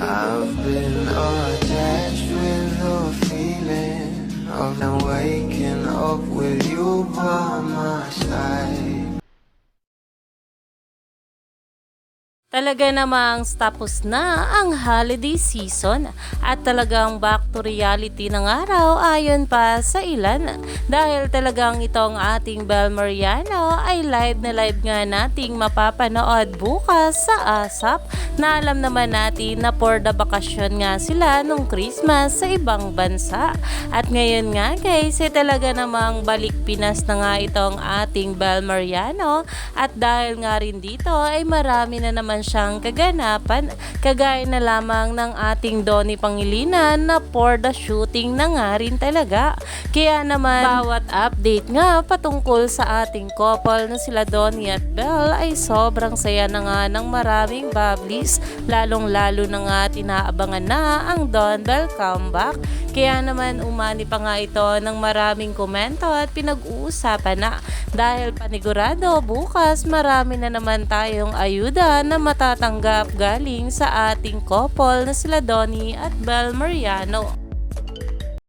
I've been attached with the feeling of now waking up with you by my side. Talaga namang tapos na ang holiday season at talagang back to reality ng araw ayon pa sa ilan dahil talagang itong ating Bel Mariano ay live na live nga nating mapapanood bukas sa ASAP na alam naman natin na for the bakasyon nga sila nung Christmas sa ibang bansa at ngayon nga guys ay talaga namang balik Pinas na nga itong ating Bel Mariano at dahil nga rin dito ay marami na naman siyang kaganapan kagaya na lamang ng ating Donnie Pangilinan na for the shooting na nga rin talaga. Kaya naman bawat update nga patungkol sa ating couple na sila Donnie at Bel ay sobrang saya na nga ng maraming bablis lalong lalo na nga tinaabangan na ang Don Bel comeback. Kaya naman umani pa nga ito ng maraming komento at pinag-uusapan na dahil panigurado bukas marami na naman tayong ayuda na matatanggap galing sa ating couple na sila Donnie at Bel Mariano.